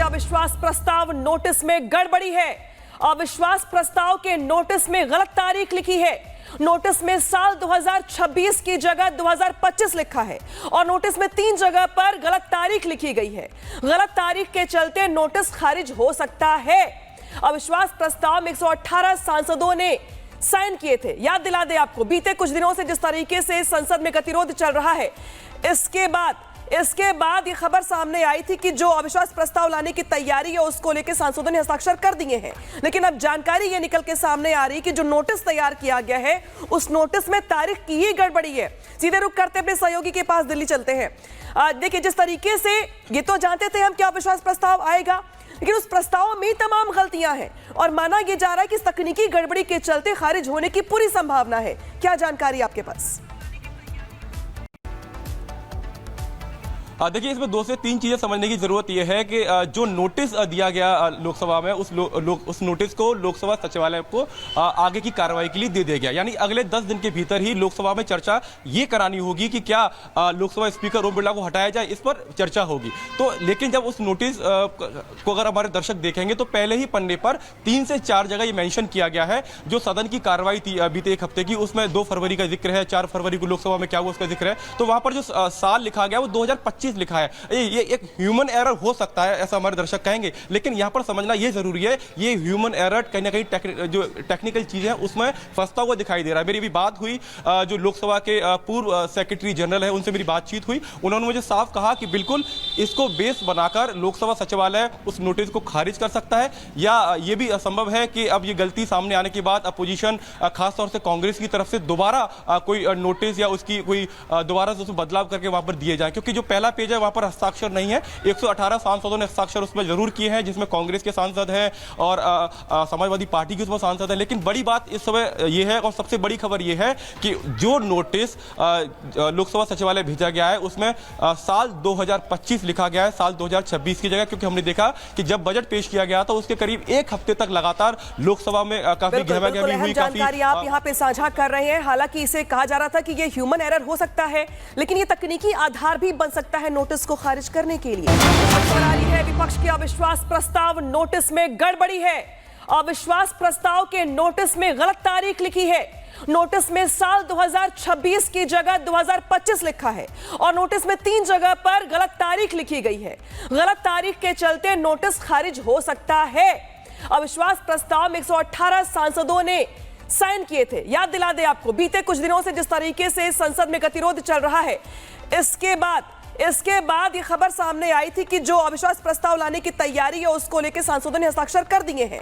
अविश्वास प्रस्ताव नोटिस में गड़बड़ी है। अविश्वास प्रस्ताव के नोटिस में गलत तारीख लिखी है। नोटिस में साल 2026 की जगह 2025 लिखा है और नोटिस में 3 जगह पर गलत तारीख लिखी गई है। गलत तारीख के चलते नोटिस खारिज हो सकता है। अविश्वास प्रस्ताव में 118 सांसदों ने साइन किए थे। याद दिला दे आपको, बीते कुछ दिनों से जिस तरीके से संसद में गतिरोध चल रहा है, इसके बाद ये खबर सामने आई थी कि जो अविश्वास प्रस्ताव लाने की तैयारी है उसको लेकर सांसदों ने हस्ताक्षर कर दिए हैं। लेकिन अब जानकारी ये निकल के सामने आ रही कि जो नोटिस तैयार किया गया है उस नोटिस में तारीख की ही गड़बड़ी है। सीधे रुख करते अपने सहयोगी के पास दिल्ली चलते हैं। देखिए, जिस तरीके से ये तो जानते थे हम कि अविश्वास प्रस्ताव आएगा, लेकिन उस प्रस्ताव में तमाम गलतियां हैं और माना यह जा रहा है कि तकनीकी गड़बड़ी के चलते खारिज होने की पूरी संभावना है। क्या जानकारी आपके पास? देखिए, इसमें 2 से 3 चीजें समझने की जरूरत यह है कि जो नोटिस दिया गया लोकसभा में उस नोटिस को लोकसभा सचिवालय को आगे की कार्रवाई के लिए दे दिया गया। यानी अगले 10 दिन के भीतर ही लोकसभा में चर्चा ये करानी होगी कि क्या लोकसभा स्पीकर ओम बिरला को हटाया जाए, इस पर चर्चा होगी। तो लेकिन जब उस नोटिस को अगर हमारे दर्शक देखेंगे तो पहले ही पन्ने पर 3 से 4 जगह ये मेंशन किया गया है। जो सदन की कार्रवाई थी बीते 1 हफ्ते की, उसमें 2 फरवरी का जिक्र है, 4 फरवरी को लोकसभा में क्या हुआ उसका जिक्र है। तो वहां पर जो साल लिखा गया वो 2025 लिखा है। ये एक ह्यूमन एरर हो सकता है, ऐसा हमारे दर्शक कहेंगे, लेकिन यहां पर समझना ये जरूरी है, ये ह्यूमन एरर कहीं ना कहीं जो टेक्निकल चीजें हैं उसमें फंसता हुआ दिखाई दे रहा है। मेरी भी बात हुई जो लोकसभा के पूर्व सेक्रेटरी जनरल है उनसे मेरी बातचीत हुई। उन्होंने मुझे साफ कहा कि बिल्कुल इसको बेस बनाकर लोकसभा सचिवालय उस नोटिस को खारिज कर सकता है, या ये भी असंभव है कि अब ये गलती सामने आने के बाद अपोजिशन खासतौर से कांग्रेस की तरफ से दोबारा कोई नोटिस या उसकी कोई दोबारा से उसमें बदलाव करके वहां पर दिए जाए, क्योंकि जो पहला पेज है वहां पर हस्ताक्षर नहीं है। 118 सांसदों ने हस्ताक्षर उसमें जरूर किए हैं, जिसमें कांग्रेस के सांसद हैं और समाजवादी पार्टी के उसमें सांसद हैं। लेकिन बड़ी बात इस समय यह है और सबसे बड़ी खबर यह है कि जो नोटिस लोकसभा सचिवालय भेजा गया है उसमें साल 2025 लिखा गया है, साल 2026 की जगह, क्योंकि हमने देखा कि जब बजट पेश किया गया तो उसके करीब 1 हफ्ते तक लगातार लोकसभा में काफी गहमागहमी हुई। जानकारी आप यहाँ पे साझा कर रहे हैं। हालांकि इसे कहा जा रहा था कि ये ह्यूमन एरर हो सकता है, लेकिन ये तकनीकी आधार भी बन सकता है नोटिस को खारिज करने के लिए। खबर आ रही है विपक्ष के अविश्वास प्रस्ताव नोटिस में गड़बड़ी है। अविश्वास प्रस्ताव के नोटिस में गलत तारीख लिखी है। नोटिस में साल 2026 की जगह 2025 लिखा है और नोटिस में 3 जगह पर गलत तारीख लिखी गई है। गलत तारीख के चलते नोटिस खारिज हो सकता है। अविश्वास प्रस्ताव में 118 सांसदों ने साइन किए थे। याद दिला दे आपको, बीते कुछ दिनों से जिस तरीके से संसद में गतिरोध चल रहा है, इसके बाद ये खबर सामने आई थी कि जो अविश्वास प्रस्ताव लाने की तैयारी है उसको लेकर सांसदों ने हस्ताक्षर कर दिए हैं।